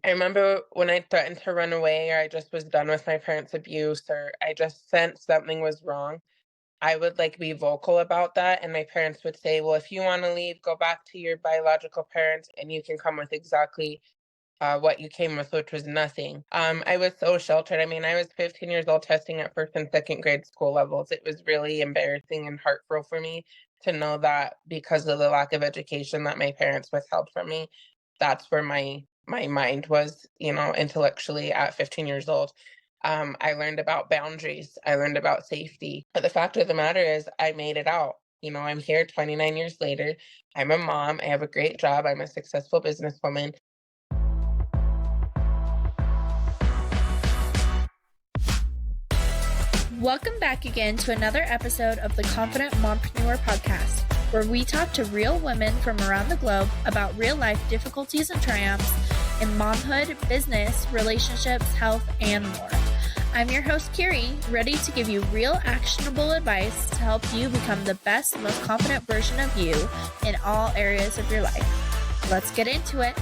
I remember when I threatened to run away, or I just was done with my parents' abuse, or I just sensed something was wrong, I would like be vocal about that. And my parents would say, well, if you want to leave, go back to your biological parents and you can come with exactly what you came with, which was nothing. I was so sheltered. I mean, I was 15 years old testing at first and second grade school levels. It was really embarrassing and hurtful for me to know that because of the lack of education that my parents withheld from me, that's where my mind was, intellectually at 15 years old. I learned about boundaries. I learned about safety. But the fact of the matter is, I made it out. I'm here 29 years later. I'm a mom. I have a great job. I'm a successful businesswoman. Welcome back again to another episode of the Confident Mompreneur podcast, where we talk to real women from around the globe about real life difficulties and triumphs in momhood, business, relationships, health, and more. I'm your host, Kyrie, ready to give you real actionable advice to help you become the best, most confident version of you in all areas of your life. Let's get into it.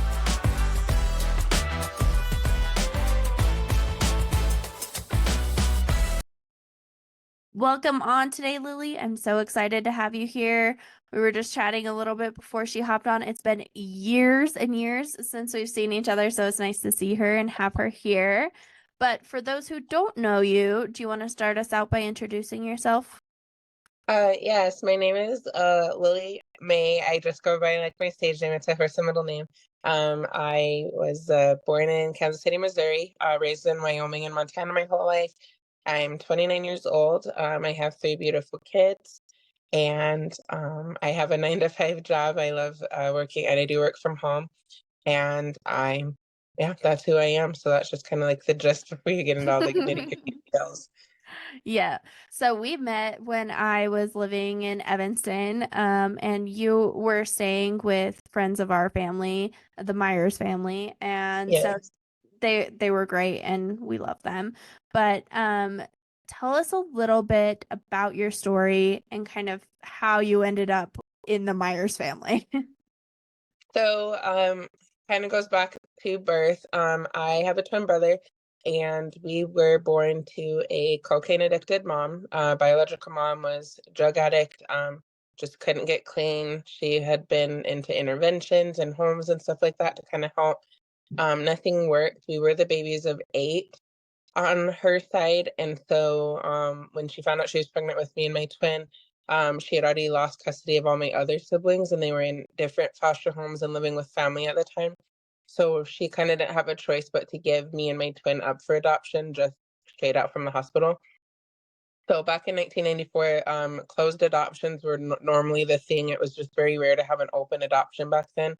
Welcome on today, Lily. I'm so excited to have you here. We were just chatting a little bit before she hopped on. It's been years and years since we've seen each other, so it's nice to see her and have her here. But for those who don't know you, do you want to start us out by introducing yourself? Yes, my name is Lily May. I just go by like my stage name. It's my first and middle name. I was born in Kansas City, Missouri, raised in Wyoming and Montana my whole life. I'm 29 years old. I have three beautiful kids, and I have a 9 to 5 job. I love working, and I do work from home. And yeah, that's who I am. So that's just kind of like the gist before you get into all the nitty-gritty details. Yeah. So we met when I was living in Evanston, and you were staying with friends of our family, the Myers family, and so Yes. they were great and we love them. But tell us a little bit about your story and kind of how you ended up in the Myers family. So, kind of goes back to birth. I have a twin brother, and we were born to a cocaine addicted mom. Biological mom was a drug addict, just couldn't get clean. She had been into interventions and homes and stuff like that to kind of help. Nothing worked. We were the babies of 8 on her side, and so when she found out she was pregnant with me and my twin, she had already lost custody of all my other siblings, and they were in different foster homes and living with family at the time. So she kind of didn't have a choice but to give me and my twin up for adoption, just straight out from the hospital. So back in 1994, closed adoptions were normally the thing. It was just very rare to have an open adoption back then.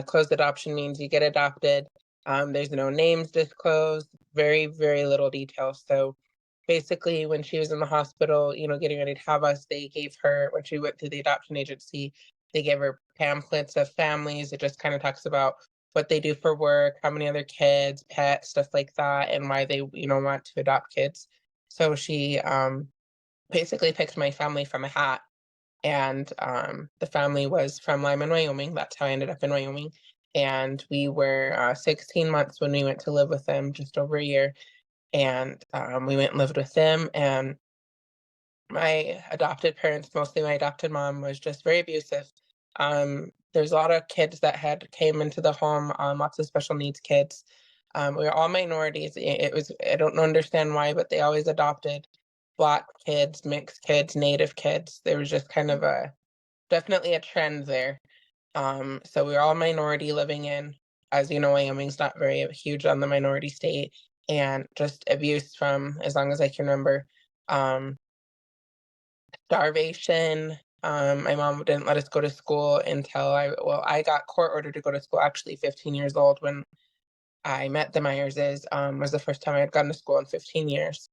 Closed adoption means you get adopted. There's no names disclosed, very, very little details. So basically, when she was in the hospital, getting ready to have us, they gave her, when she went to the adoption agency, they gave her pamphlets of families. It just kind of talks about what they do for work, how many other kids, pets, stuff like that, and why they, want to adopt kids. So she basically picked my family from a hat. And the family was from Lyman, Wyoming. That's how I ended up in Wyoming. And we were 16 months when we went to live with them, just over a year. And we went and lived with them. And my adopted parents, mostly my adopted mom, was just very abusive. There's a lot of kids that had came into the home, lots of special needs kids. We were all minorities. It was, I don't understand why, but they always adopted Black kids, mixed kids, Native kids. There was just kind of definitely a trend there. So we were all minority living in, as you know, Wyoming's not very huge on the minority state, and just abuse from as long as I can remember. Um, Starvation. My mom didn't let us go to school until I got court ordered to go to school actually 15 years old when I met the Myerses. Was the first time I had gone to school in 15 years.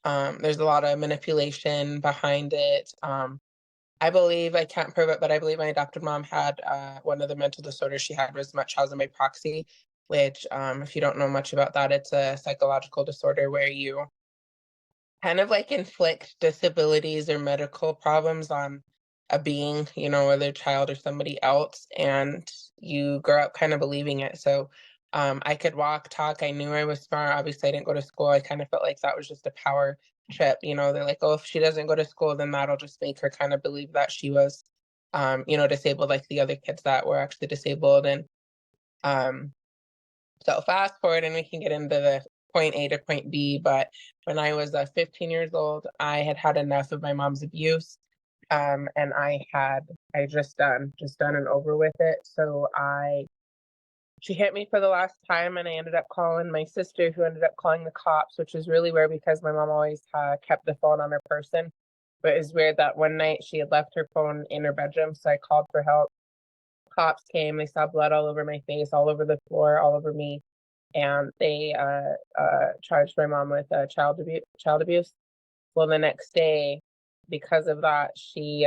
There's a lot of manipulation behind it. I believe, I can't prove it, but I believe my adopted mom had one of the mental disorders she had was Munchausen by proxy, which, if you don't know much about that, it's a psychological disorder where you kind of like inflict disabilities or medical problems on a being, whether a child or somebody else, and you grow up kind of believing it. So I could walk, talk. I knew I was smart. Obviously, I didn't go to school. I kind of felt like that was just a power trip. They're like, oh, if she doesn't go to school, then that'll just make her kind of believe that she was, disabled like the other kids that were actually disabled. And um, so fast forward, and we can get into the point A to point B. But when I was 15 years old, I had had enough of my mom's abuse. And I just done and over with it. So she hit me for the last time, and I ended up calling my sister, who ended up calling the cops, which is really weird because my mom always kept the phone on her person. But it's weird that one night she had left her phone in her bedroom, so I called for help. Cops came, they saw blood all over my face, all over the floor, all over me, and they charged my mom with child abuse. Well, the next day, because of that, she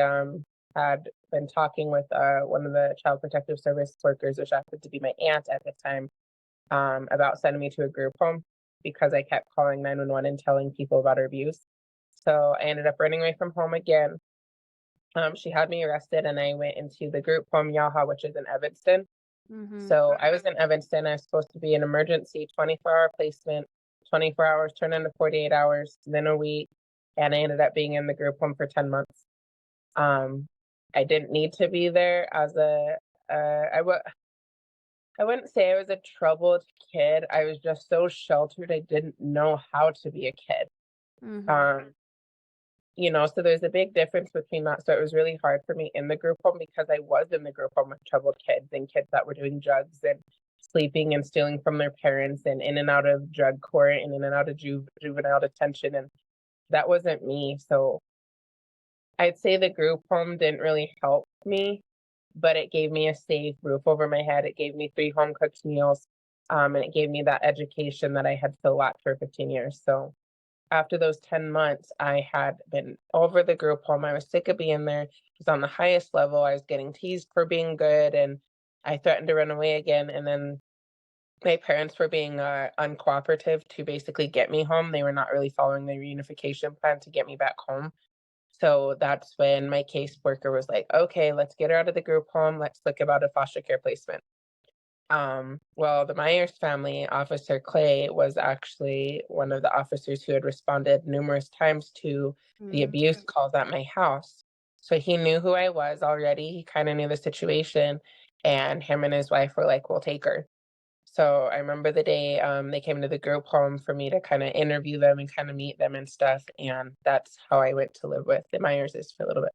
had been talking with one of the child protective service workers, which happened to be my aunt at the time, about sending me to a group home because I kept calling 911 and telling people about her abuse. So I ended up running away from home again. She had me arrested, and I went into the group home Yaha, which is in Evanston. Mm-hmm. So I was in Evanston. I was supposed to be an emergency 24-hour placement, 24 hours turned into 48 hours, then a week, and I ended up being in the group home for 10 months. I didn't need to be there as I wouldn't say I was a troubled kid. I was just so sheltered. I didn't know how to be a kid. Mm-hmm. So there's a big difference between that. So it was really hard for me in the group home because I was in the group home with troubled kids and kids that were doing drugs and sleeping and stealing from their parents and in and out of drug court and in and out of juvenile detention. And that wasn't me. So I'd say the group home didn't really help me, but it gave me a safe roof over my head. It gave me 3 home cooked meals. And it gave me that education that I had so lacked for 15 years. So after those 10 months, I had been over the group home. I was sick of being there. It was on the highest level. I was getting teased for being good, and I threatened to run away again. And then my parents were being uncooperative to basically get me home. They were not really following the reunification plan to get me back home. So that's when my caseworker was like, okay, let's get her out of the group home. Let's look about a foster care placement. Well, the Myers family, Officer Clay, was actually one of the officers who had responded numerous times to the abuse calls at my house. So he knew who I was already. He kind of knew the situation, and him and his wife were like, we'll take her. So I remember the day they came to the group home for me to kind of interview them and kind of meet them and stuff. And that's how I went to live with the Myerses for a little bit.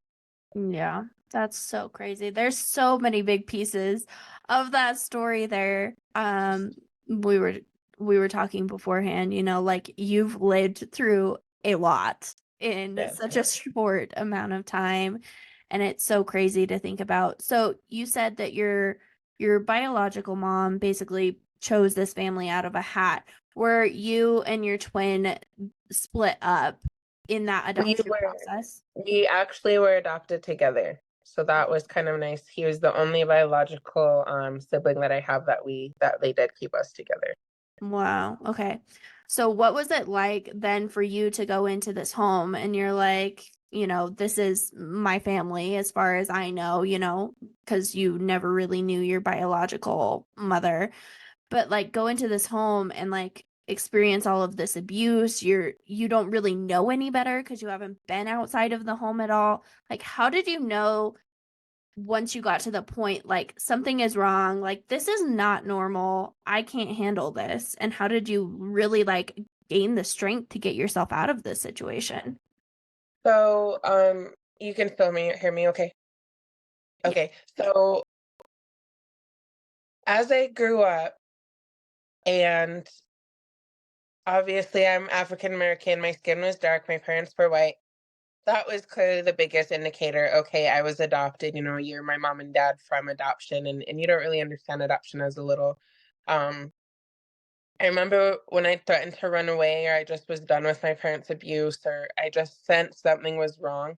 Yeah, that's so crazy. There's so many big pieces of that story there. We were talking beforehand, like you've lived through a lot in Yeah. such a short amount of time, and it's so crazy to think about. So you said that your biological mom basically chose this family out of a hat. Were you and your twin split up in that adoption process? We actually were adopted together. So that was kind of nice. He was the only biological sibling that I have that they did keep us together. Wow. Okay. So what was it like then for you to go into this home and you're like, this is my family as far as I know, because you never really knew your biological mother, but like go into this home and like experience all of this abuse. You don't really know any better because you haven't been outside of the home at all. Like, how did you know once you got to the point, like something is wrong, like this is not normal, I can't handle this? And how did you really like gain the strength to get yourself out of this situation? So you can hear me okay? Yeah. Okay. So as I grew up, and obviously I'm African American, my skin was dark, my parents were white. That was clearly the biggest indicator. Okay, I was adopted. You're my mom and dad from adoption, and you don't really understand adoption as a little. Um, I remember when I threatened to run away, or I just was done with my parents' abuse, or I just sensed something was wrong.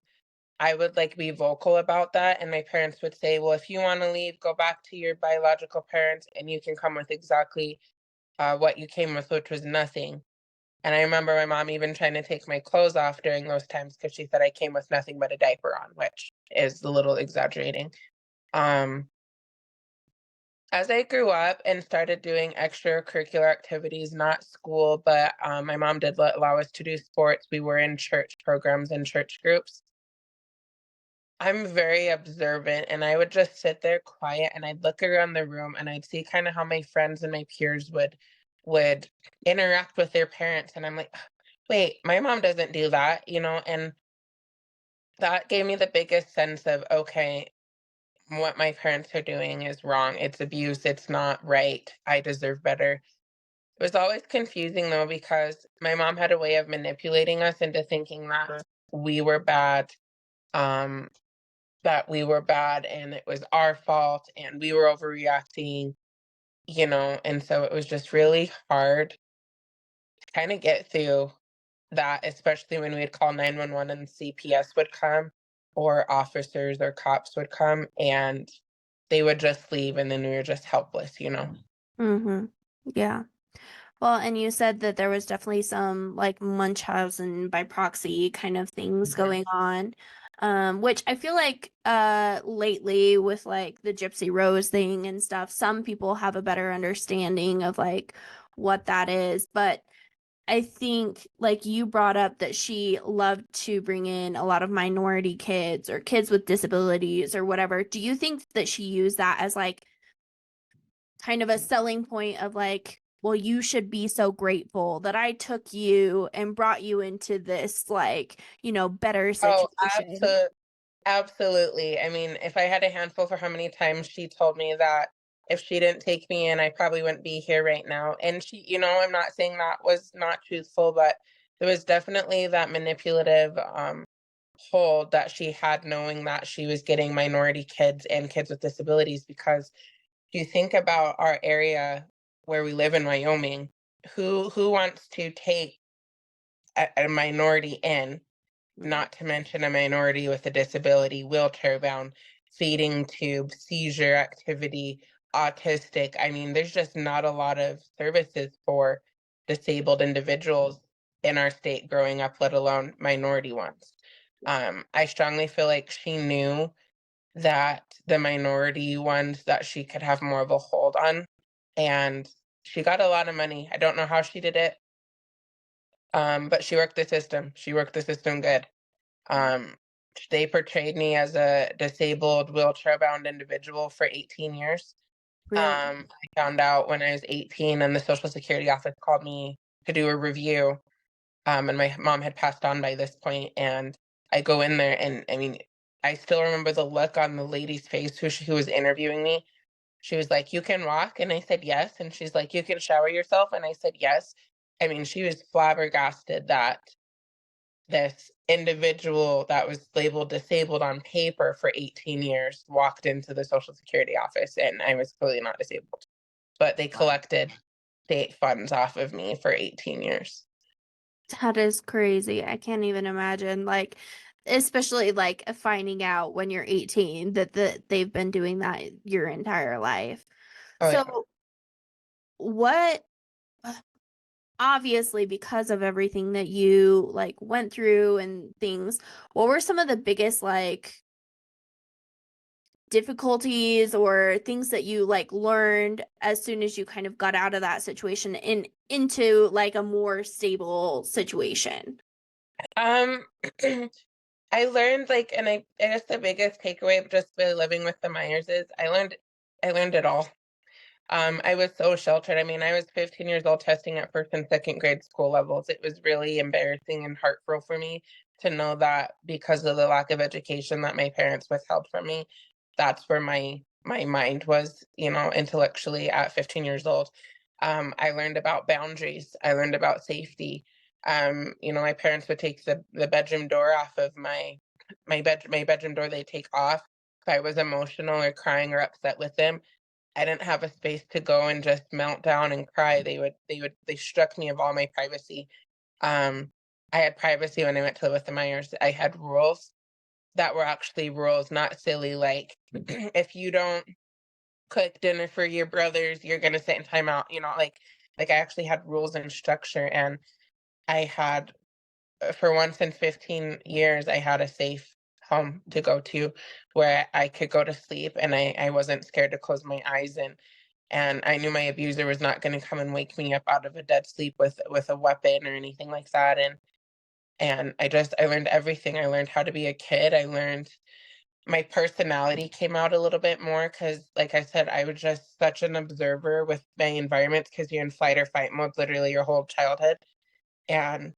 I would like be vocal about that, and my parents would say, "Well, if you want to leave, go back to your biological parents, and you can come with exactly what you came with, which was nothing." And I remember my mom even trying to take my clothes off during those times because she said I came with nothing but a diaper on, which is a little exaggerating. Um, As I grew up and started doing extracurricular activities, not school, but my mom did allow us to do sports. We were in church programs and church groups. I'm very observant, and I would just sit there quiet, and I'd look around the room, and I'd see kind of how my friends and my peers would interact with their parents, and I'm like, wait, my mom doesn't do that, and that gave me the biggest sense of, okay, what my parents are doing is wrong. It's abuse. It's not right. I deserve better. It was always confusing though, because my mom had a way of manipulating us into thinking we were bad, um, that we were bad and it was our fault and we were overreacting, and so it was just really hard to kind of get through that, especially when we'd call 911 and CPS would come or officers or cops would come and they would just leave and then we were just helpless. Mm-hmm. Yeah. Well, and you said that there was definitely some like Munchausen by proxy kind of things Mhm. going on. Which I feel like lately with like the Gypsy Rose thing and stuff, some people have a better understanding of like what that is. But I think like you brought up that she loved to bring in a lot of minority kids or kids with disabilities or whatever. Do you think that she used that as like kind of a selling point of like, well, you should be so grateful that I took you and brought you into this like, better Oh, situation? absolutely. I mean, if I had a handful for how many times she told me that if she didn't take me in, I probably wouldn't be here right now. And I'm not saying that was not truthful, but there was definitely that manipulative hold that she had, knowing that she was getting minority kids and kids with disabilities. Because if you think about our area where we live in Wyoming, who wants to take a minority in? Mhm. Not to mention a minority with a disability, wheelchair bound, feeding tube, seizure activity, autistic. I mean, there's just not a lot of services for disabled individuals in our state growing up, let alone minority ones. I strongly feel like she knew that the minority ones that she could have more of a hold on, and she got a lot of money. I don't know how she did it, but she worked the system. She worked the system good. Um, they portrayed me as a disabled, wheelchair-bound individual for 18 years. Really? I found out when I was 18 and the Social Security office called me to do a review, and my mom had passed on by this point, and I go in there and, I mean, I still remember the look on the lady's face who was interviewing me. She was like, "You can walk?" And I said, "Yes." And she's like, "You can shower yourself?" And I said, "Yes." I mean, she was flabbergasted that this individual that was labeled disabled on paper for 18 years walked into the Social Security office and I was clearly not disabled. But they Wow. collected state funds off of me for 18 years. That is crazy. I can't even imagine like especially like finding out when you're 18 that they've been doing that your entire life. Oh, yeah. So what obviously because of everything that you like went through and things, what were some of the biggest like difficulties or things that you like learned as soon as you kind of got out of that situation and into like a more stable situation? Um, I learned like, and I guess the biggest takeaway of just by living with the Myers is I learned it all. I was so sheltered. I mean, I was 15 years old testing at first and second grade school levels. It was really embarrassing and hurtful for me to know that because of the lack of education that my parents withheld from me, that's where my mind was, intellectually at 15 years old. I learned about boundaries. I learned about safety. My parents would take the bedroom door off of my bedroom door. They take off if I was emotional or crying or upset with them. I didn't have a space to go and just melt down and cry. They struck me of all my privacy. Um, I had privacy when I went to live with the Myers. I had rules that were actually rules, not silly, like if you don't cook dinner for your brothers, you're gonna sit in timeout, like I actually had rules and structure, and I had for once in 15 years, I had a safe home to go to where I could go to sleep and I wasn't scared to close my eyes. And and I knew my abuser was not going to come and wake me up out of a dead sleep with a weapon or anything like that. And I learned everything. I learned how to be a kid. I learned my personality came out a little bit more because, like I said, I was just such an observer with my environment because you're in fight or fight mode literally your whole childhood. And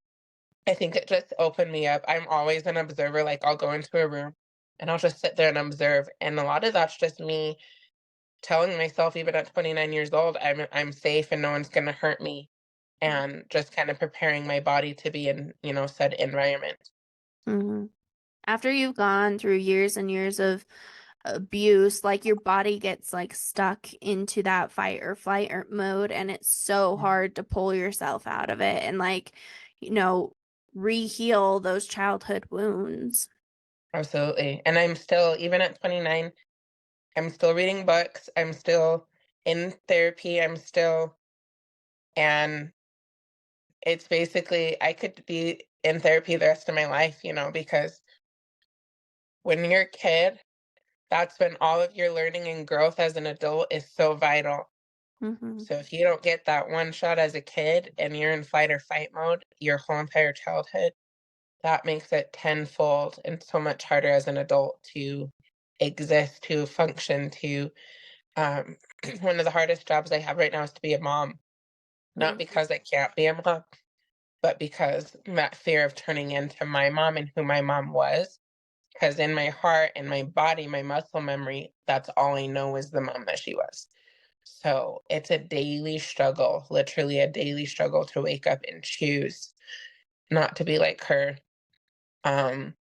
I think it just opened me up. I'm always an observer. Like, I'll go into a room and I'll just sit there and observe. And a lot of that's just me telling myself, even at 29 years old, I'm safe and no one's gonna hurt me, and just kind of preparing my body to be in, said environment. Mm-hmm. After you've gone through years and years of abuse, like your body gets like stuck into that fight or flight or mode, and it's so hard to pull yourself out of it and like, you know, re-heal those childhood wounds. Absolutely. And I'm still, even at 29, I'm still reading books. I'm still in therapy. And it's basically, I could be in therapy the rest of my life, because when you're a kid, that's when all of your learning and growth as an adult is so vital. Mm-hmm. So if you don't get that one shot as a kid and you're in fight or fight mode your whole entire childhood, that makes it tenfold and so much harder as an adult to exist, to function, to um, one of the hardest jobs I have right now is to be a mom. Not Mm-hmm. because I can't be a mom, but because that fear of turning into my mom and who my mom was. Because in my heart and my body, my muscle memory, that's all I know is the mom that she was. So it's a daily struggle, literally a daily struggle to wake up and choose not to be like her. Um,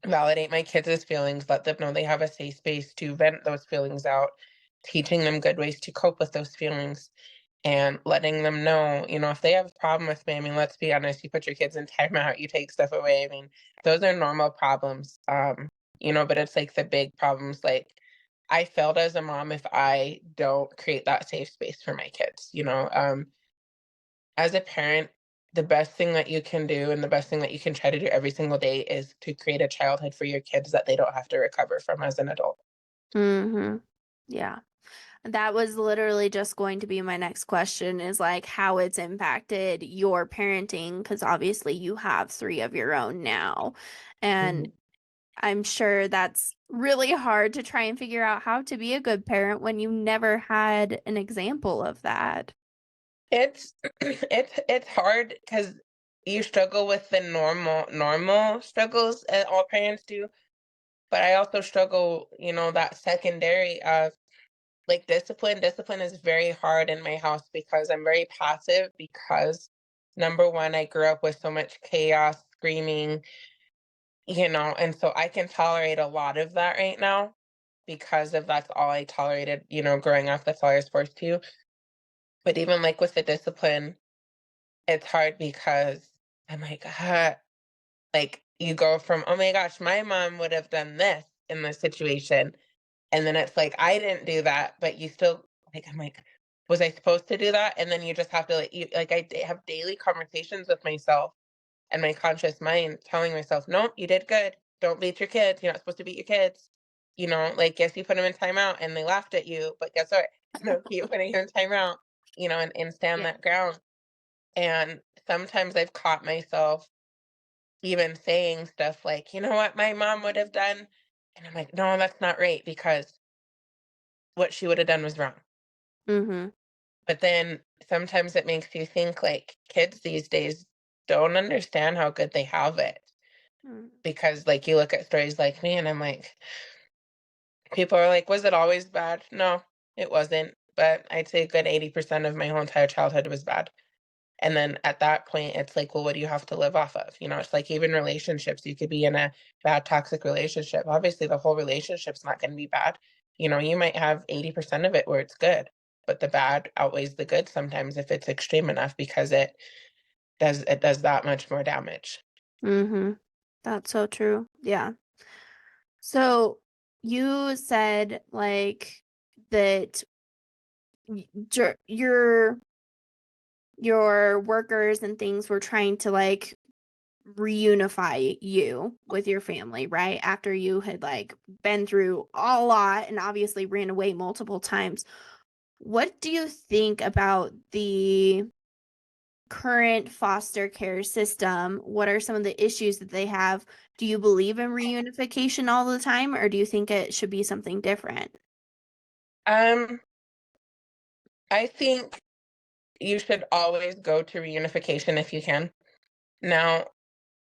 Validate my kids' feelings, let them know they have a safe space to vent those feelings out, teaching them good ways to cope with those feelings, and letting them know, if they have a problem with me, I mean, let's be honest, you put your kids in timeout, you take stuff away. I mean, those are normal problems. But it's like the big problems, like I failed as a mom if I don't create that safe space for my kids. As a parent, the best thing that you can do and the best thing that you can try to do every single day is to create a childhood for your kids that they don't have to recover from as an adult. Mm-hmm. Yeah. That was literally just going to be my next question is like how it's impacted your parenting, because obviously you have three of your own now. And Mhm. I'm sure that's really hard to try and figure out how to be a good parent when you never had an example of that. It's it's hard because you struggle with the normal struggles that all parents do, but I also struggle, that secondary of like discipline. Discipline is very hard in my house because I'm very passive because number one, I grew up with so much chaos, screaming, and so I can tolerate a lot of that right now because of that's all I tolerated, growing up. That's all I was forced to. But even like with the discipline, it's hard because I'm like, like you go from, oh my gosh, my mom would have done this in this situation. And then it's like, I didn't do that, but you still like, I'm like, was I supposed to do that? And then you just have to have daily conversations with myself and my conscious mind telling myself, nope, you did good. Don't beat your kids. You're not supposed to beat your kids. Like, yes, you put them in timeout and they laughed at you, but guess what? No, keep putting them in timeout, and stand Yeah. that ground. And sometimes I've caught myself even saying stuff like, you know what my mom would have done? And I'm like, no, that's not right because what she would have done was wrong. Mm-hmm. But then sometimes it makes you think like kids these days don't understand how good they have it. Because like you look at stories like me and I'm like, people are like, was it always bad? No, it wasn't. But I'd say a good 80% of my whole entire childhood was bad. And then at that point, it's like, well, what do you have to live off of? It's like even relationships, you could be in a bad, toxic relationship. Obviously, the whole relationship's not going to be bad. You might have 80% of it where it's good, but the bad outweighs the good sometimes if it's extreme enough because it does that much more damage. Mm-hmm. That's so true. Yeah. So you said like that your workers and things were trying to like reunify you with your family, right? After you had like been through a lot and obviously ran away multiple times. What do you think about the current foster care system? What are some of the issues that they have? Do you believe in reunification all the time, or do you think it should be something different? Um, I think you should always go to reunification if you can. Now,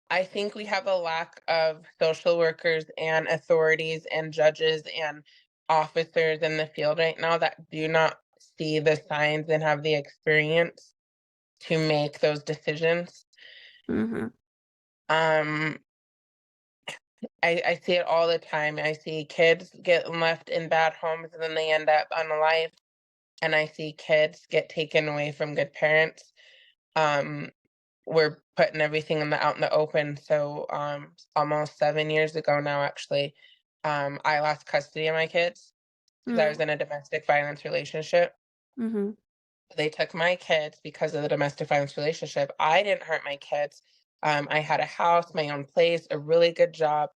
I think we have a lack of social workers and authorities and judges and officers in the field right now that do not see the signs and have the experience to make those decisions. Mhm. Um, I see it all the time. I see kids get left in bad homes and then they end up unalived. And I see kids get taken away from good parents. Um, we're putting everything out in the open. So almost 7 years ago now, actually, I lost custody of my kids because I Mm. was in a domestic violence relationship. Mhm. They took my kids because of the domestic violence relationship. I didn't hurt my kids. I had a house, my own place, a really good job,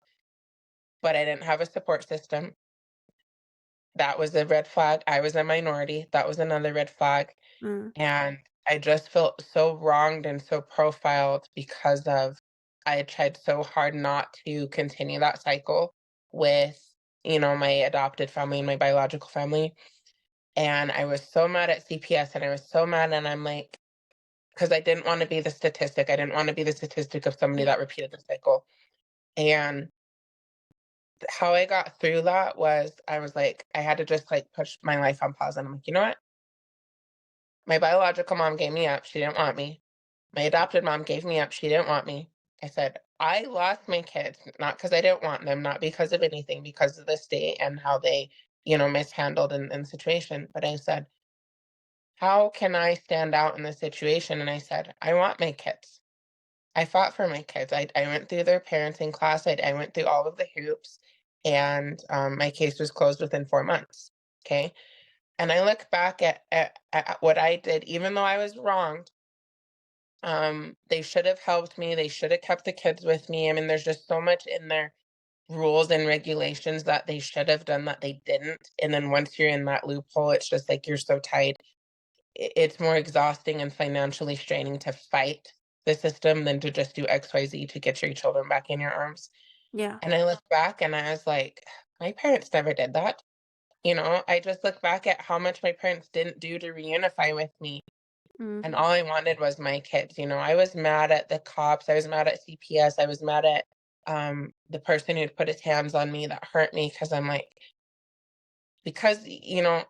but I didn't have a support system. That was a red flag. I was a minority. That was another red flag. Mm. And I just felt so wronged and so profiled because of I had tried so hard not to continue that cycle with, my adopted family and my biological family. And I was so mad at CPS and I was so mad. And I'm like, because I didn't want to be the statistic. I didn't want to be the statistic of somebody Yeah. that repeated the cycle. And how I got through that was I was like, I had to just like push my life on pause. And I'm like, you know what? My biological mom gave me up. She didn't want me. My adopted mom gave me up. She didn't want me. I said, I lost my kids, not because I didn't want them, not because of anything, because of the state and how they, mishandled in the situation. But I said, how can I stand out in this situation? And I said, I want my kids. I fought for my kids. I went through their parenting class. I went through all of the hoops, and my case was closed within 4 months. Okay. And I look back at what I did, even though I was wronged. They should have helped me. They should have kept the kids with me. I mean, there's just so much in their rules and regulations that they should have done that they didn't. And then once you're in that loophole, it's just like you're so tied. It's more exhausting and financially straining to fight the system than to just do XYZ to get your children back in your arms. Yeah. And I look back and I was like, my parents never did that. I just look back at how much my parents didn't do to reunify with me. And Mhm. all I wanted was my kids. I was mad at the cops. I was mad at CPS. I was mad at the person who'd put his hands on me that hurt me because I'm like, because,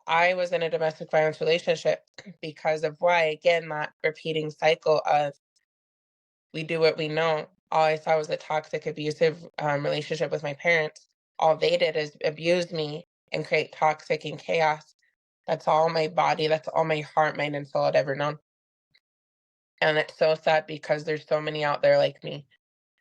I was in a domestic violence relationship because of why, again, that repeating cycle of we do what we know. All I saw was a toxic, abusive relationship with my parents. All they did is abuse me and create toxic and chaos. That's all my body, that's all my heart, mind, and soul had ever known. And it's so sad because there's so many out there like me.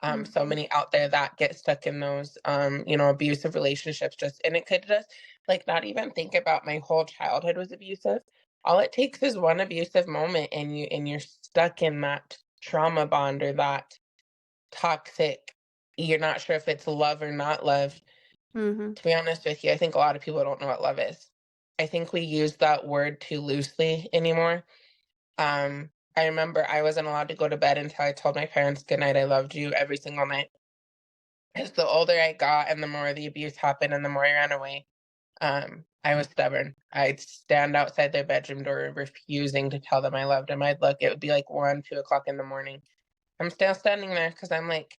So Mhm. many out there that get stuck in those, abusive relationships and it could just like not even think about my whole childhood was abusive. All it takes is one abusive moment and you're stuck in that trauma bond or that toxic. You're not sure if it's love or not love. Mhm. To be honest with you, I think a lot of people don't know what love is. I think we use that word too loosely anymore. I remember I wasn't allowed to go to bed until I told my parents good night, I loved you every single night. As the older I got and the more the abuse happened and the more I ran away, I was stubborn. I'd stand outside their bedroom door refusing to tell them I loved them. I'd look, it would be like 1, 2 o'clock in the morning. I'm still standing there because I'm like,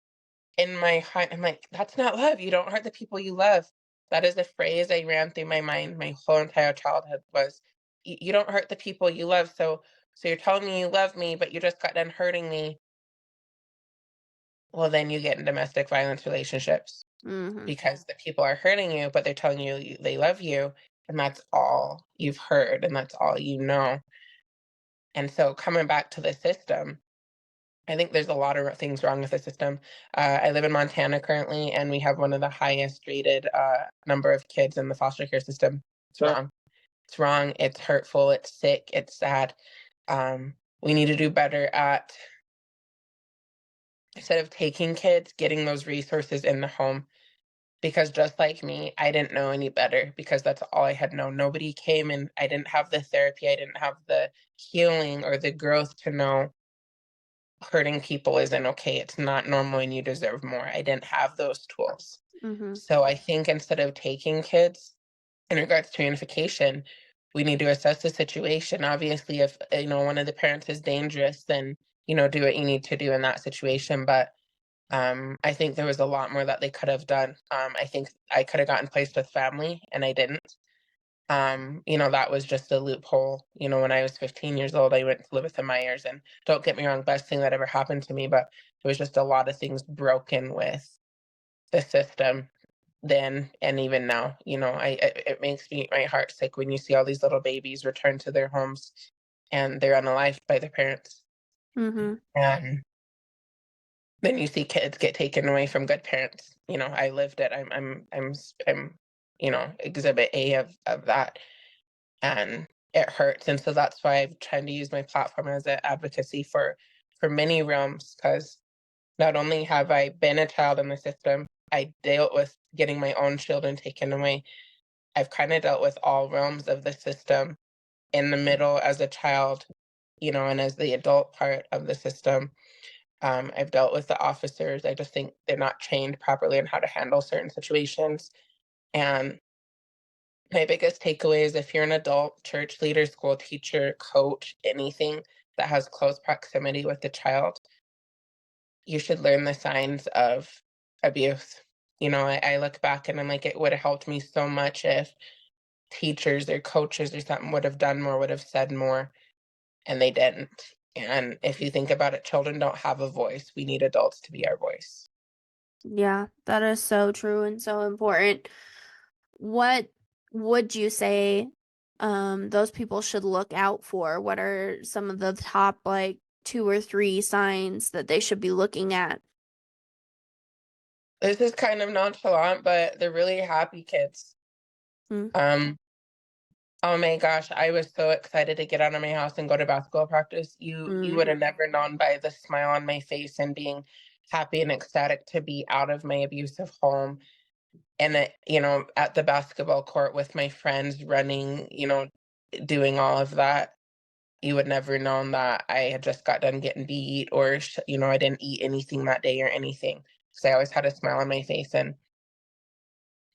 in my heart, I'm like, that's not love. You don't hurt the people you love. That is a phrase I ran through my mind my whole entire childhood was, You don't hurt the people you love. So you're telling me you love me, but you just got done hurting me. Well, then you get in domestic violence relationships Mhm. because the people are hurting you, but they're telling you they love you, and that's all you've heard, and that's all you know. And so coming back to the system, I think there's a lot of things wrong with the system. I live in Montana currently, and we have one of the highest rated number of kids in the foster care system. It's wrong. It's wrong. It's hurtful. It's sick. It's sad. We need to do better at, instead of taking kids, getting those resources in the home. because just like me, I didn't know any better because that's all I had known. Nobody came, and I didn't have the therapy, I didn't have the healing or the growth to know hurting people isn't okay. It's not normal and you deserve more. I didn't have those tools. Mm-hmm. So I think instead of taking kids in regards to unification, we need to assess the situation. Obviously, if one of the parents is dangerous, then do what you need to do in that situation. But I think there was a lot more that they could have done. I think I could have gotten placed with family, and I didn't. That was just a loophole. When I was 15 years old, I went to live with the Myers, and don't get me wrong, best thing that ever happened to me, but there was just a lot of things broken with the system then and even now. It makes my heart sick when you see all these little babies return to their homes and they're unalived by their parents. Mm-hmm. And then you see kids get taken away from good parents. I lived it. I'm exhibit A of that. And it hurts. And so that's why I'm trying to use my platform as an advocacy for many realms, because not only have I been a child in the system, I dealt with getting my own children taken away. I've kind of dealt with all realms of the system in the middle as a child, and as the adult part of the system. I've dealt with the officers. I just think they're not trained properly on how to handle certain situations. And my biggest takeaway is if you're an adult, church leader, school teacher, coach, anything that has close proximity with the child, you should learn the signs of abuse. I look back and I'm like, it would have helped me so much if teachers or coaches or something would have done more, would have said more, and they didn't. And if you think about it, children don't have a voice. We need adults to be our voice. Yeah, that is so true and so important. What would you say those people should look out for? What are some of the top like 2 or 3 signs that they should be looking at? This is kind of nonchalant, but they're really happy kids. Mm. Um, oh my gosh, I was so excited to get out of my house and go to basketball practice. You would have never known by the smile on my face and being happy and ecstatic to be out of my abusive home and at the basketball court with my friends running, doing all of that. You would never known that I had just got done getting beat or I didn't eat anything that day or anything, because I always had a smile on my face. And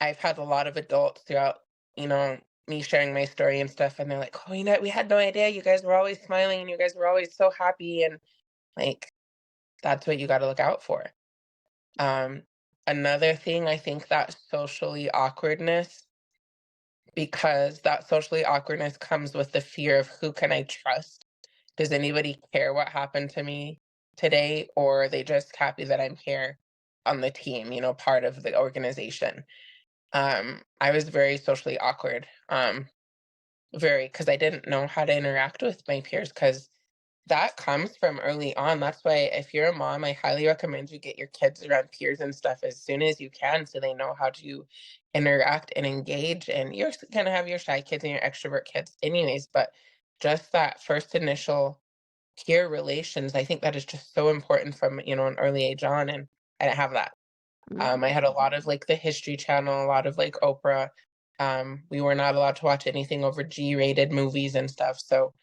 I've had a lot of adults throughout, me sharing my story and stuff, and they're like, "Oh, we had no idea. You guys were always smiling and you guys were always so happy." And like, that's what you got to look out for. Um, Another thing, I think that socially awkwardness, because that socially awkwardness comes with the fear of who can I trust? Does anybody care what happened to me today, or are they just happy that I'm here on the team, part of the organization? I was very socially awkward, very, because I didn't know how to interact with my peers, because that comes from early on. That's why if you're a mom, I highly recommend you get your kids around peers and stuff as soon as you can so they know how to interact and engage. And you're gonna have your shy kids and your extrovert kids anyways, but just that first initial peer relations, I think that is just so important from, an early age on, and I didn't have that. I had a lot of like the History Channel, a lot of like Oprah. We were not allowed to watch anything over G-rated movies and stuff. So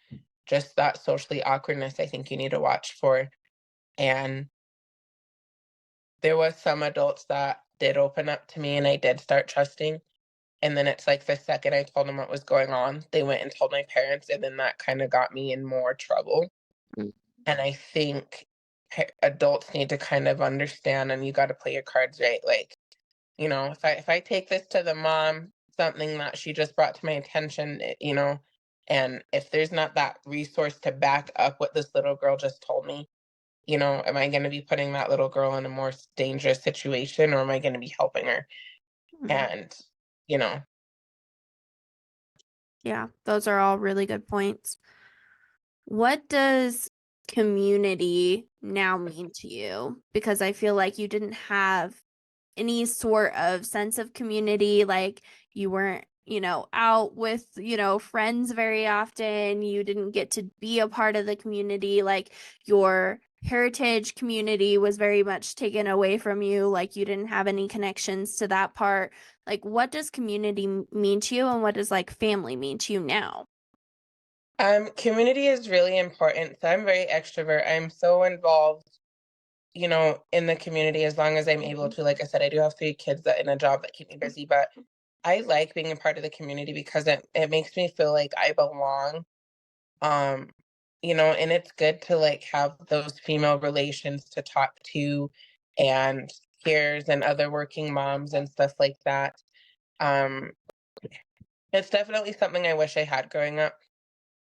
just that socially awkwardness, I think you need to watch for. And there was some adults that did open up to me and I did start trusting. And then it's like the second I told them what was going on, they went and told my parents, and then that kind of got me in more trouble. Mm. And I think adults need to kind of understand, and you got to play your cards right. Like, if I take this to the mom, something that she just brought to my attention, and if there's not that resource to back up what this little girl just told me, am I going to be putting that little girl in a more dangerous situation, or am I going to be helping her? Mm. And, you know, Yeah, those are all really good points. What does community now mean to you? Because I feel like you didn't have any sort of sense of community, like you weren't, out with, friends very often. You didn't get to be a part of the community. Like your heritage community was very much taken away from you, like you didn't have any connections to that part. Like, what does community mean to you, and what does like family mean to you now? Community is really important. So I'm very extrovert. I'm so involved, in the community as long as I'm able to. Like I said, I do have 3 kids that in a job that keep me busy, but I like being a part of the community because it makes me feel like I belong. Um, and it's good to like have those female relations to talk to and peers and other working moms and stuff like that. Um, it's definitely something I wish I had growing up.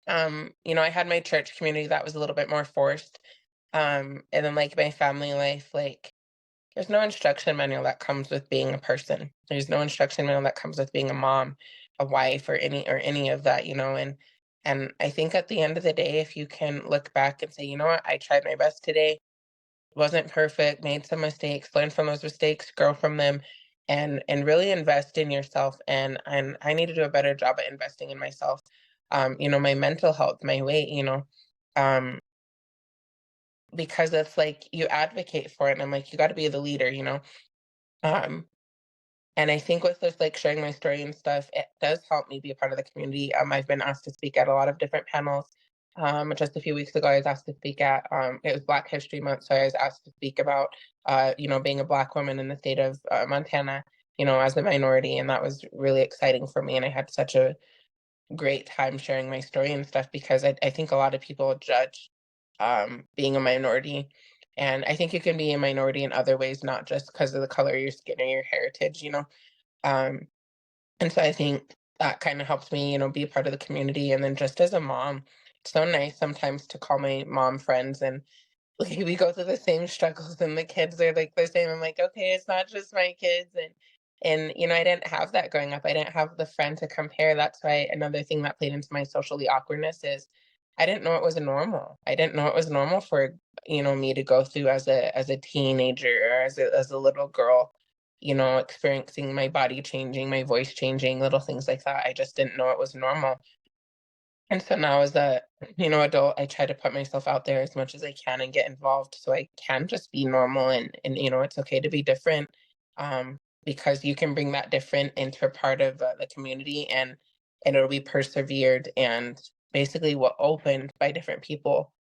I had my church community that was a little bit more forced. And then like my family life, like there's no instruction manual that comes with being a person. There's no instruction manual that comes with being a mom, a wife, or any of that, and I think at the end of the day, if you can look back and say, you know what, I tried my best today, wasn't perfect, made some mistakes, learn from those mistakes, grow from them, and really invest in yourself. And I need to do a better job at investing in myself. My mental health, my weight, um, because it's like you advocate for it, and I'm like, you got to be the leader, um, and I think with this, like, sharing my story and stuff, it does help me be a part of the community. I've been asked to speak at a lot of different panels. Just a few weeks ago, I was asked to speak at, it was Black History Month, so I was asked to speak about, being a Black woman in the state of Montana, as a minority, and that was really exciting for me. And I had such a great time sharing my story and stuff because I think a lot of people judge being a minority. And I think you can be a minority in other ways, not just because of the color of your skin or your heritage. Um, and so I think that kind of helps me, be a part of the community. And then just as a mom, it's so nice sometimes to call my mom friends and like, we go through the same struggles and the kids are like the same. I'm like, okay, it's not just my kids. And I didn't have that growing up. I didn't have the friend to compare. That's why another thing that played into my socially awkwardness is I didn't know it was normal. I didn't know it was normal for, me to go through as a teenager or as a little girl, experiencing my body changing, my voice changing, little things like that. I just didn't know it was normal. And so now as a, adult, I try to put myself out there as much as I can and get involved so I can just be normal and it's okay to be different. Because you can bring that different into a part of the community and it'll be persevered and basically what opened by different people.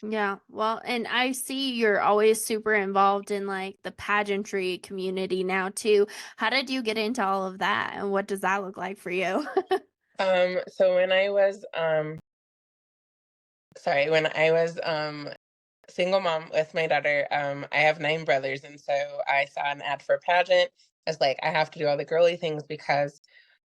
Yeah, well, and I see you're always super involved in like the pageantry community now too. How did you get into all of that, and what does that look like for you? So when I was single mom with my daughter. I have 9 brothers, and so I saw an ad for a pageant. I was like, I have to do all the girly things because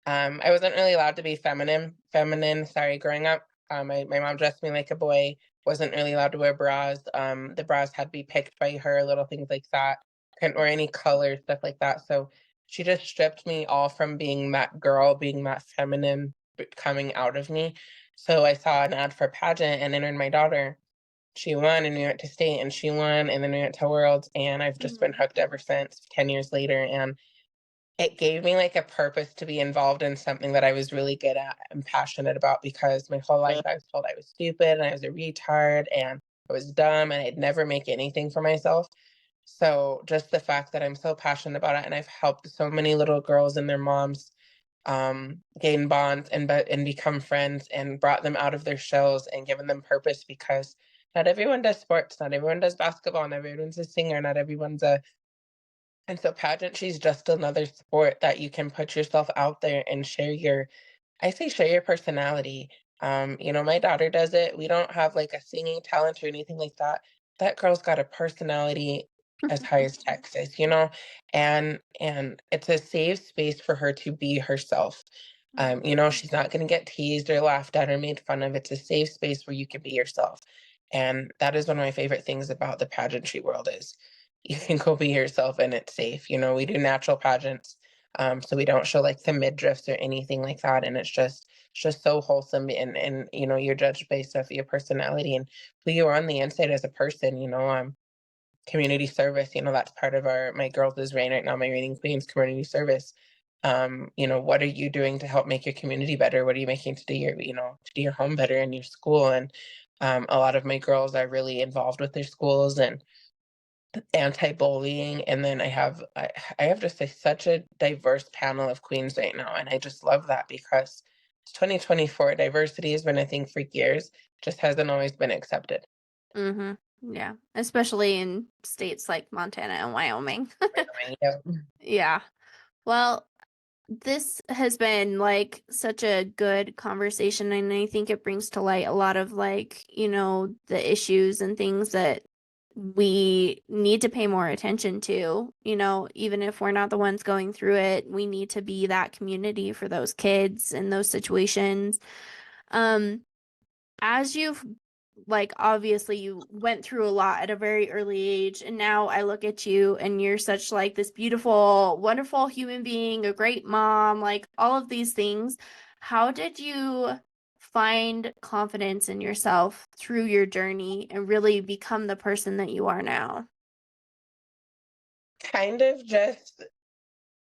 I wasn't really allowed to be feminine, growing up. My mom dressed me like a boy, wasn't really allowed to wear bras. The bras had to be picked by her, little things like that. Couldn't wear any color, stuff like that. So she just stripped me all from being that girl, being that feminine coming out of me. So I saw an ad for a pageant and entered my daughter. She won, and we went to state, and she won, and then we went to Worlds, and I've just been Mhm. hooked ever since, 10 years later, and it gave me, like, a purpose to be involved in something that I was really good at and passionate about because my whole life I was told I was stupid, and I was a retard, and I was dumb, and I'd never make anything for myself. So, just the fact that I'm so passionate about it, and I've helped so many little girls and their moms gain bonds and become friends and brought them out of their shells and given them purpose because not everyone does sports, not everyone does basketball, not everyone's a singer, not everyone's a and so pageantry is just another sport that you can put yourself out there and share your I say share your personality. My daughter does it. We don't have like a singing talent or anything like that. That girl's got a personality as high as Texas, and it's a safe space for her to be herself. She's not gonna get teased or laughed at or made fun of. It's a safe space where you can be yourself. And that is one of my favorite things about the pageantry world is you can go be yourself and it's safe. We do natural pageants so we don't show like the midriffs or anything like that. And it's just so wholesome and you're judged based off your personality and who you are on the inside as a person. Community service, that's part of our my girls is rain right now, my Reading Queens community service. What are you doing to help make your community better? What are you making to do your home better in your school? And A lot of my girls are really involved with their schools and anti-bullying, and then I have just such a diverse panel of queens right now, and I just love that because it's 2024. Diversity has been a thing for years, just hasn't always been accepted. Mhm. Yeah, especially in states like Montana and Wyoming. Wyoming, yep. Yeah. Well, this has been like such a good conversation, and I think it brings to light a lot of like, the issues and things that we need to pay more attention to. Even if we're not the ones going through it, we need to be that community for those kids in those situations. Um, as you've like obviously you went through a lot at a very early age, and now I look at you and you're such like this beautiful, wonderful human being, a great mom, like all of these things. How did you find confidence in yourself through your journey and really become the person that you are now? Kind of just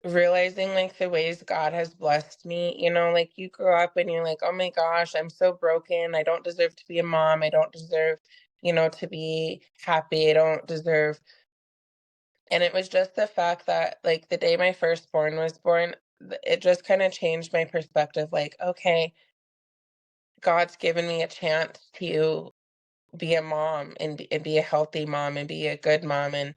realizing like the ways God has blessed me, like you grow up and you're like, oh my gosh, I'm so broken. I don't deserve to be a mom. I don't deserve, to be happy. I don't deserve. And it was just the fact that like the day my firstborn was born, it just kind of changed my perspective. Like, okay, God's given me a chance to be a mom and be a healthy mom and be a good mom. And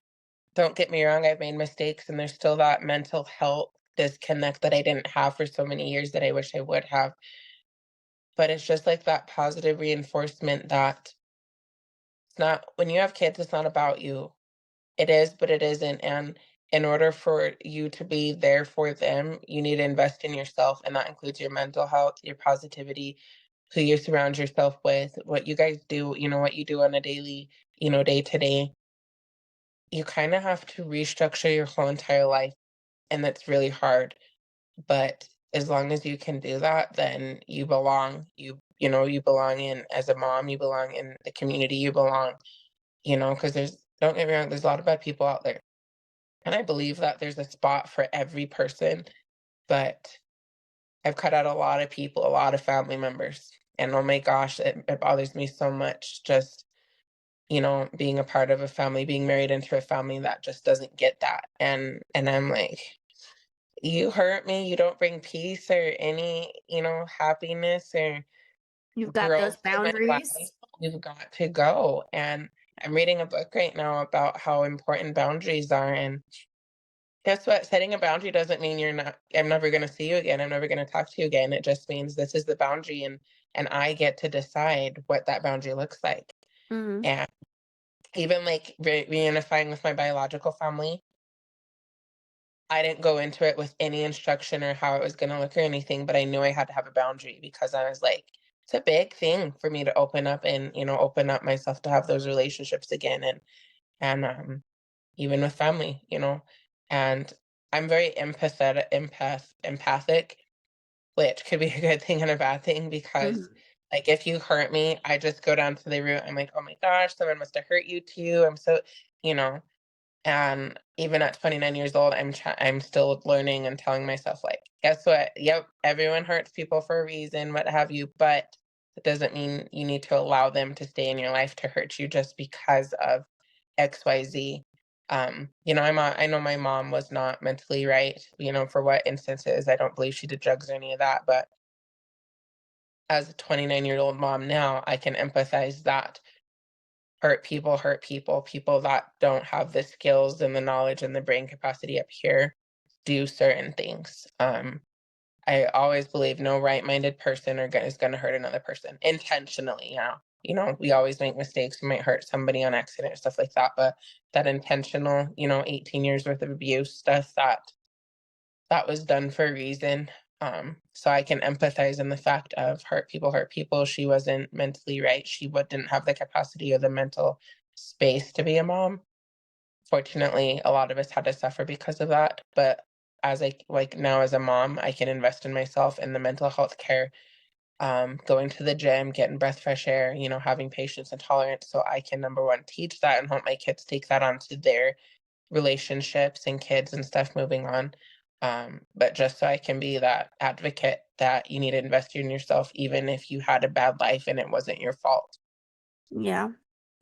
don't get me wrong, I've made mistakes and there's still that mental health disconnect that I didn't have for so many years that I wish I would have. But it's just like that positive reinforcement that it's not, when you have kids, it's not about you. It is, but it isn't. And in order for you to be there for them, you need to invest in yourself. And that includes your mental health, your positivity, who you surround yourself with, what you guys do, what you do on a daily, day to day. You kind of have to restructure your whole entire life. And that's really hard. But as long as you can do that, then you belong. You belong in as a mom, you belong in the community, you belong, because don't get me wrong, there's a lot of bad people out there. And I believe that there's a spot for every person, but I've cut out a lot of people, a lot of family members. And oh my gosh, it bothers me so much just, being a part of a family, being married into a family that just doesn't get that. And I'm like, you hurt me, you don't bring peace or any, happiness or You've got those growth to my boundaries. life. You've got to go. And I'm reading a book right now about how important boundaries are. And guess what? Setting a boundary doesn't mean I'm never gonna see you again. I'm never gonna talk to you again. It just means this is the boundary and I get to decide what that boundary looks like. Mhm. And even like reunifying with my biological family, I didn't go into it with any instruction or how it was gonna look or anything, but I knew I had to have a boundary because I was like, it's a big thing for me to open up and, open up myself to have those relationships again and even with family, and I'm very empathic, which could be a good thing and a bad thing because, Mhm. like, if you hurt me, I just go down to the root. I'm like, oh my gosh, someone must have hurt you too. I'm so, you know, and even at 29 years old, I'm still learning and telling myself, like, guess what? Yep, everyone hurts people for a reason, what have you, but it doesn't mean you need to allow them to stay in your life to hurt you just because of XYZ. I know my mom was not mentally right, for what instances. I don't believe she did drugs or any of that, but as a 29-year-old mom now, I can empathize that hurt people, people that don't have the skills and the knowledge and the brain capacity up here do certain things. I always believe no right-minded person is gonna hurt another person intentionally, we always make mistakes, we might hurt somebody on accident or stuff like that, but that intentional, 18 years worth of abuse stuff, that was done for a reason. So I can empathize in the fact of hurt people. She wasn't mentally right. Didn't have the capacity or the mental space to be a mom. Fortunately, a lot of us had to suffer because of that. But as like now as a mom, I can invest in myself in the mental health care, going to the gym, getting breath fresh air, having patience and tolerance. So I can number one teach that and help my kids take that onto their relationships and kids and stuff moving on. But just so I can be that advocate that you need to invest in yourself, even if you had a bad life and it wasn't your fault. Yeah.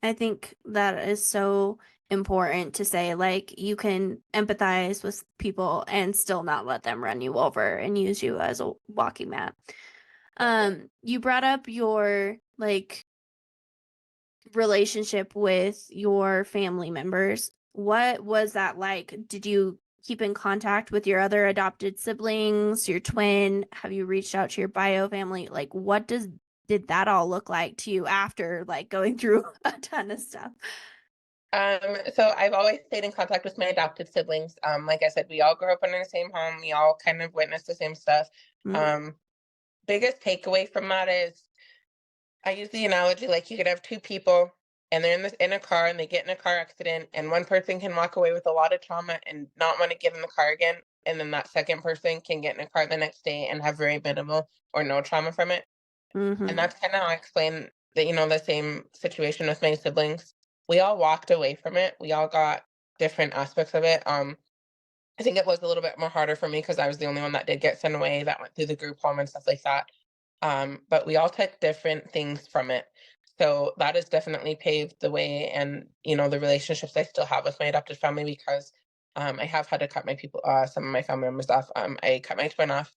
I think that is so important to say, like, you can empathize with people and still not let them run you over and use you as a walking mat. You brought up your, like, relationship with your family members. What was that like? Did you keep in contact with your other adopted siblings, your twin? Have you reached out to your bio family? Like, did that all look like to you after, like, going through a ton of stuff? So I've always stayed in contact with my adopted siblings. Like I said, we all grew up in the same home. We all kind of witnessed the same stuff. Mhm. Um, Biggest takeaway from that is I use the analogy like you could have two people and they're in a car and they get in a car accident and one person can walk away with a lot of trauma and not want to get in the car again. And then that second person can get in a car the next day and have very minimal or no trauma from it. And Mhm. that's kind of how I explain that, the same situation with my siblings. We all walked away from it. We all got different aspects of it. I think it was a little bit more harder for me because I was the only one that did get sent away that went through the group home and stuff like that. But we all took different things from it. So that has definitely paved the way and, the relationships I still have with my adopted family because I have had to cut some of my family members off. I cut my twin off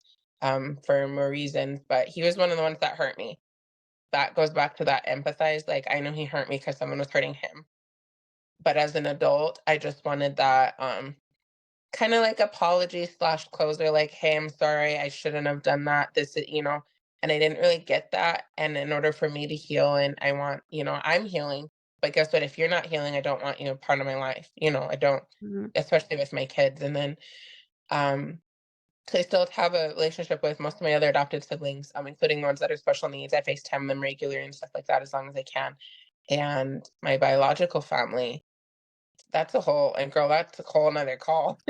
for more reasons, but he was one of the ones that hurt me. That goes back to that empathize. Like I know he hurt me because someone was hurting him. But as an adult, I just wanted that kind of like apology slash closer, like, hey, I'm sorry, I shouldn't have done that. And I didn't really get that. And in order for me to heal, and I'm healing. But guess what? If you're not healing, I don't want you a part of my life. I don't, Mhm. especially with my kids. And then um so I still have a relationship with most of my other adopted siblings, including the ones that are special needs. I FaceTime them regularly and stuff like that as long as I can. And my biological family, that's a whole another call.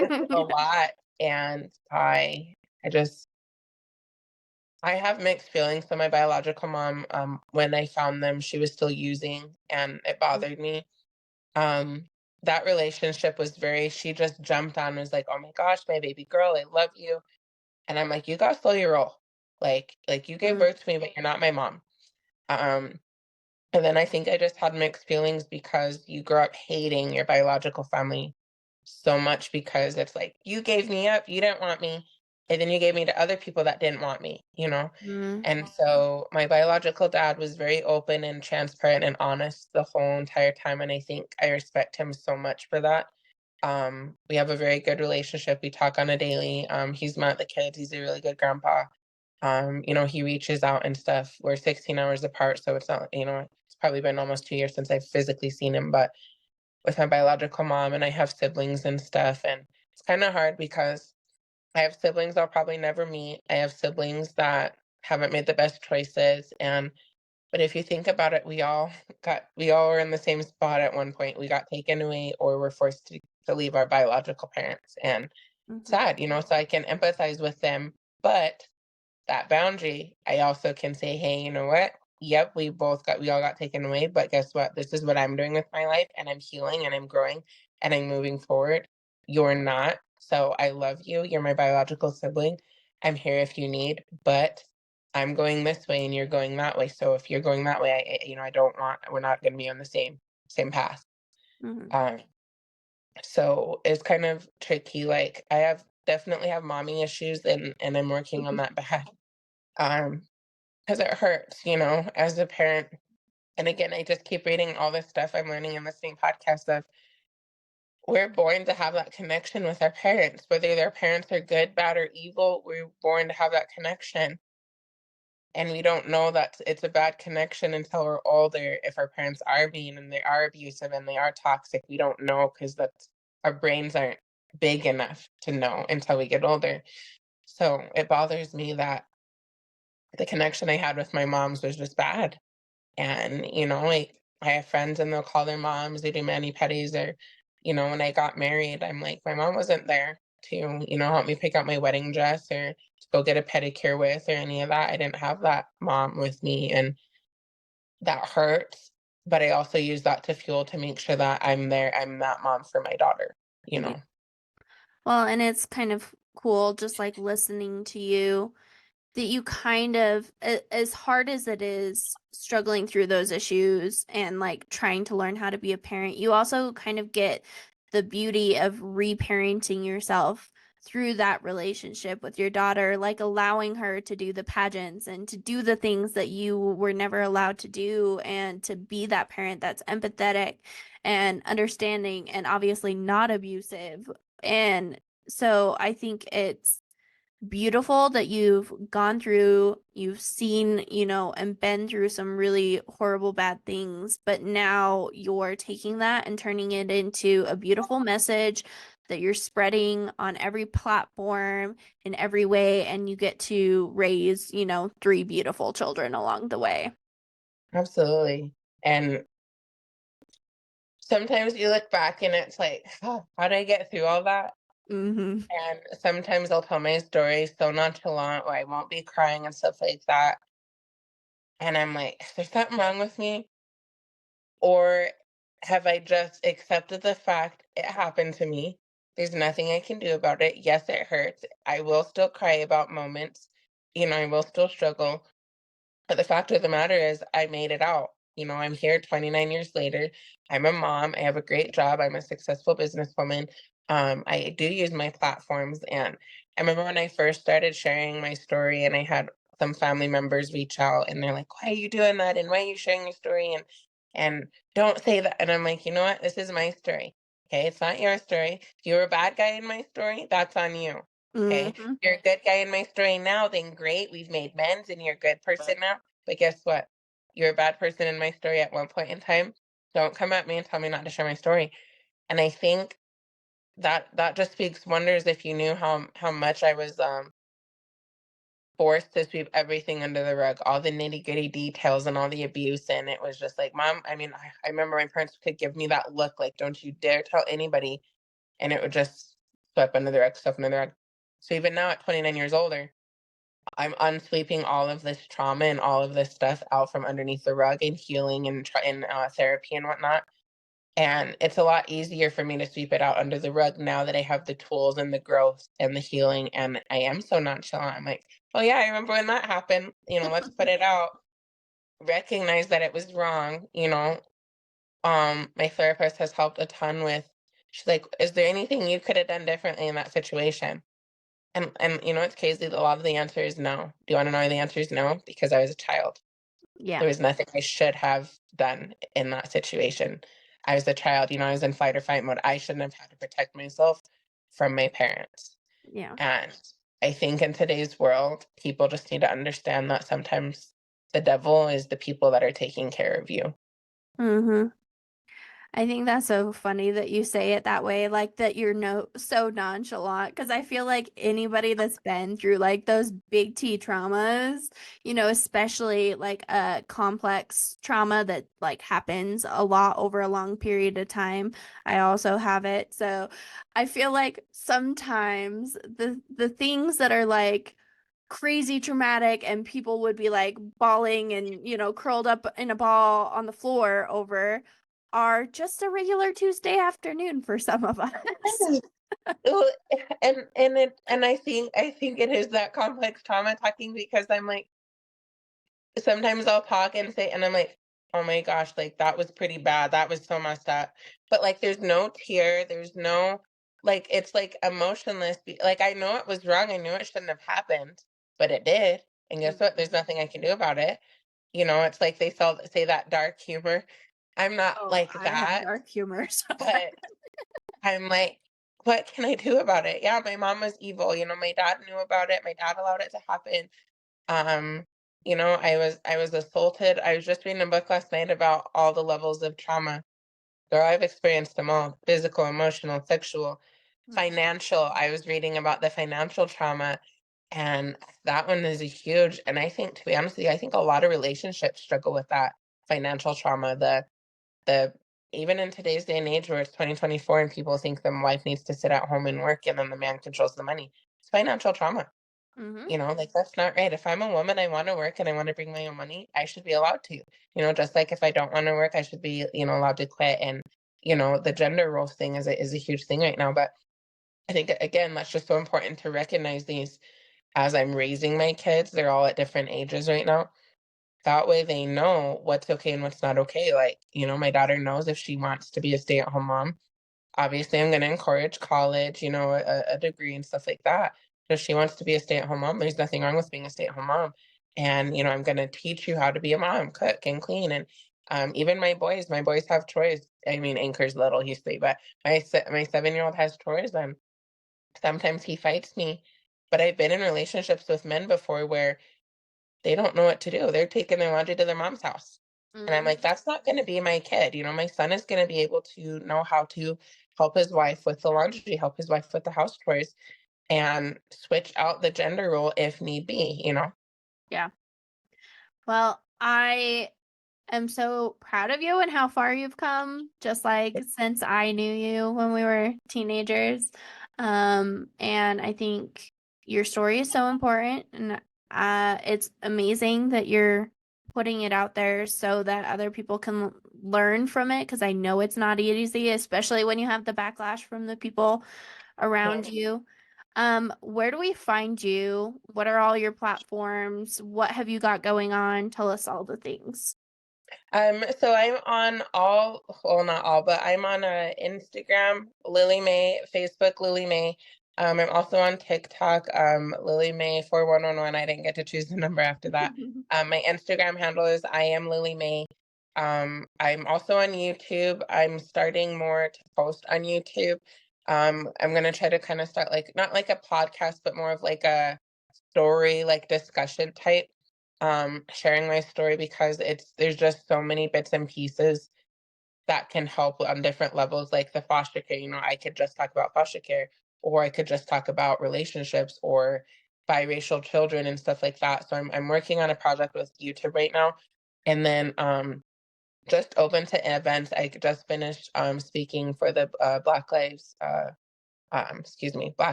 It's a lot, and I have mixed feelings for my biological mom. When I found them, she was still using, and it bothered me. Um, that relationship was she just jumped on and was like, "Oh my gosh, my baby girl, I love you." And I'm like, "You gotta slow your roll. Like you gave Mhm. birth to me, but you're not my mom." Um, and then I think I just had mixed feelings because you grow up hating your biological family so much because it's like, you gave me up, you didn't want me, and then you gave me to other people that didn't want me. Mhm. And so my biological dad was very open and transparent and honest the whole entire time, and I think I respect him so much for that. We have a very good relationship. We talk on a daily. He's met the kids. He's a really good grandpa. He reaches out and stuff. We're 16 hours apart, so it's not, it's probably been almost 2 years since I've physically seen him, but with my biological mom and I have siblings and stuff. And it's kind of hard because I have siblings I'll probably never meet. I have siblings that haven't made the best choices. But if you think about it, we all were in the same spot at one point. We got taken away or were forced to leave our biological parents. And Mhm. sad, so I can empathize with them. But that boundary, I also can say, "Hey, you know what? Yep, we all got taken away, but guess what? This is what I'm doing with my life, and I'm healing, and I'm growing, and I'm moving forward. You're not. So I love you. You're my biological sibling. I'm here if you need, but I'm going this way and you're going that way. So if you're going that way, I don't want we're not going to be on the same path." Mhm. Um, so it's kind of tricky. Like I have definitely have mommy issues and I'm working on that bad. Um, 'Cause it hurts, as a parent. And again, I just keep reading all this stuff I'm learning in listening podcasts of we're born to have that connection with our parents, whether their parents are good, bad, or evil, we're born to have that connection. And we don't know that it's a bad connection until we're older. If our parents are mean and they are abusive and they are toxic, we don't know because that's our brains aren't big enough to know until we get older. So it bothers me that the connection I had with my moms was just bad. And, like I have friends and they'll call their moms, they do mani pedis or, when I got married, I'm like, my mom wasn't there to, help me pick out my wedding dress or to go get a pedicure with or any of that. I didn't have that mom with me and that hurts. But I also use that to fuel to make sure that I'm there. I'm that mom for my daughter, you Yeah. know. Well, and it's kind of cool just like listening to you that you kind of, as hard as it is struggling through those issues and like trying to learn how to be a parent, you also kind of get the beauty of reparenting yourself through that relationship with your daughter, like allowing her to do the pageants and to do the things that you were never allowed to do, and to be that parent that's empathetic and understanding and obviously not abusive. And so I think it's beautiful that you've gone through, you've seen, and been through some really horrible, bad things, but now you're taking that and turning it into a beautiful message that you're spreading on every platform in every way, and you get to raise, three beautiful children along the way. Absolutely. And sometimes you look back and it's like, oh, how did I get through all that? Mm-hmm. And sometimes I'll tell my story so nonchalant, or I won't be crying and stuff like that. And I'm like, is there something wrong with me? Or have I just accepted the fact it happened to me? There's nothing I can do about it. Yes, it hurts. I will still cry about moments. I will still struggle. But the fact of the matter is, I made it out. I'm here 29 years later. I'm a mom. I have a great job. I'm a successful businesswoman. I do use my platforms. And I remember when I first started sharing my story, and I had some family members reach out, and they're like, why are you doing that? And why are you sharing your story? And don't say that. And I'm like, you know what? This is my story. Okay. It's not your story. If you were a bad guy in my story, that's on you. Okay. Mm-hmm. If you're a good guy in my story now, then great. We've made amends and you're a good person now. But guess what? You're a bad person in my story at one point in time. Don't come at me and tell me not to share my story. And I think that just speaks wonders if you knew how much I was forced to sweep everything under the rug, all the nitty-gritty details and all the abuse. And it was just like, Mom, I remember my parents could give me that look like, don't you dare tell anybody. And it would just sweep under the rug, stuff under the rug. So even now at 29 years older, I'm unsweeping all of this trauma and all of this stuff out from underneath the rug, and healing and therapy and whatnot. And it's a lot easier for me to sweep it out under the rug now that I have the tools and the growth and the healing. And I am so nonchalant. I'm like, oh yeah, I remember when that happened. Let's put it out. Recognize that it was wrong. My therapist has helped a ton with. She's like, is there anything you could have done differently in that situation? And it's crazy. A lot of the answer is no. Do you want to know why the answer is no? Because I was a child. Yeah. There was nothing I should have done in that situation. I was a child, I was in fight or fight mode. I shouldn't have had to protect myself from my parents. Yeah. And I think in today's world, people just need to understand that sometimes the devil is the people that are taking care of you. Mm-hmm. I think that's so funny that you say it that way, like that you're so nonchalant, because I feel like anybody that's been through like those big T traumas, especially like a complex trauma that like happens a lot over a long period of time. I also have it. So I feel like sometimes the things that are like crazy traumatic and people would be like bawling and curled up in a ball on the floor over are just a regular Tuesday afternoon for some of us. Well, and I think it is that complex trauma talking, because I'm like, sometimes I'll talk and say, and I'm like, oh my gosh, like that was pretty bad. That was so messed up. But like, there's no tear. There's no, like, it's like emotionless. Like, I know it was wrong. I knew it shouldn't have happened, but it did. And guess what? There's nothing I can do about it. It's like say that dark humor. I'm not Oh, like I have that, dark humor. So. but I'm like, what can I do about it? Yeah, my mom was evil. My dad knew about it. My dad allowed it to happen. Um, I was assaulted. I was just reading a book last night about all the levels of trauma. Girl, I've experienced them all: physical, emotional, sexual, financial. I was reading about the financial trauma, and that one is a huge, and I think, to be honest with you, I think a lot of relationships struggle with that financial trauma. The Even in today's day and age where it's 2024 and people think the wife needs to sit at home and work and then the man controls the money. It's financial trauma. Mm-hmm. Like, that's not right. If I'm a woman, I want to work and I want to bring my own money, I should be allowed to. Just like if I don't want to work, I should be, allowed to quit. And, the gender roles thing is a huge thing right now. But I think, again, that's just so important to recognize these. as I'm raising my kids. They're all at different ages right now. That way they know what's okay and what's not okay. Like, my daughter knows if she wants to be a stay-at-home mom. Obviously, I'm going to encourage college, a degree and stuff like that. If she wants to be a stay-at-home mom, there's nothing wrong with being a stay-at-home mom. And, I'm going to teach you how to be a mom, cook and clean. And even my boys have chores. I mean, Anchor's little, he's 3, but my 7-year-old has chores, and sometimes he fights me. But I've been in relationships with men before where they don't know what to do. They're taking their laundry to their mom's house. And I'm like, Mm, that's not going to be my kid. My son is going to be able to know how to help his wife with the laundry, help his wife with the house chores, and switch out the gender role if need be. yeah. Well, I'm so proud of you and how far you've come, just like since I knew you when we were teenagers. And I think your story is so important, and it's amazing that you're putting it out there so that other people can learn from it, because I know it's not easy, especially when you have the backlash from the people around you. Where do we find you? What are all your platforms? What have you got going on? Tell us all the things. So I'm on all, well, not all, but I'm on Instagram, Lily May, Facebook, Lily May. I'm also on TikTok, Lily May 4111. I didn't get to choose the number after that. My Instagram handle is I am Lily May. I'm also on YouTube. I'm starting more to post on YouTube. I'm gonna try to kind of start like not like a podcast, but more of like a story, like discussion type, sharing my story, because there's just so many bits and pieces that can help on different levels, like the foster care. I could just talk about foster care, or I could just talk about relationships or biracial children and stuff like that. So I'm working on a project with YouTube right now, and then just open to events. I just finished speaking for the Black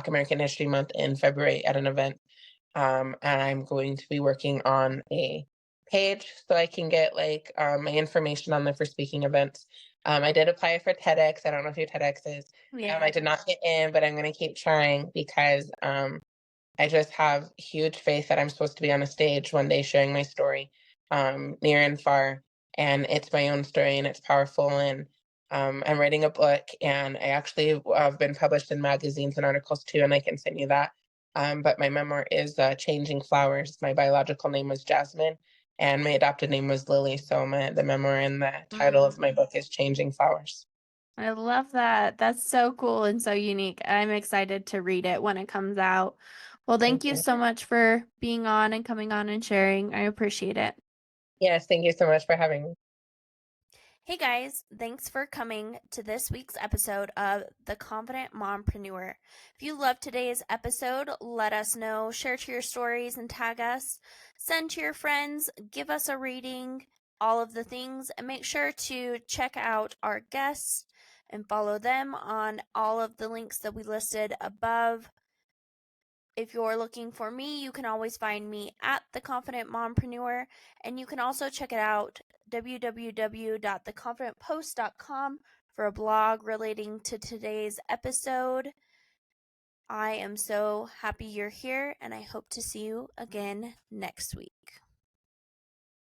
American History Month in February at an event. And I'm going to be working on a page so I can get like my information on there for speaking events. I did apply for TEDx. I don't know who TEDx is. I Yeah. did not get in, but I'm going to keep trying because I just have huge faith that I'm supposed to be on a stage one day sharing my story, near and far. And it's my own story and it's powerful. And I'm writing a book, and I actually have been published in magazines and articles too, and I can send you that. But my memoir is Changing Flowers. My biological name was Jasmine, and my adopted name was Lily. So the memoir and the title of my Mm. book is Changing Flowers. I love that. That's so cool and so unique. I'm excited to read it when it comes out. Well, thank Thank you you. so much for being on and coming on and sharing. I appreciate it. Yes, thank you so much for having me. Hey guys, thanks for coming to this week's episode of The Confident Mompreneur. If you loved today's episode, let us know, share to your stories and tag us, send to your friends, give us a rating, all of the things, and make sure to check out our guests and follow them on all of the links that we listed above. If you're looking for me, you can always find me at The Confident Mompreneur, and you can also check it out www.theconfidentpost.com for a blog relating to today's episode. I am so happy you're here, and I hope to see you again next week.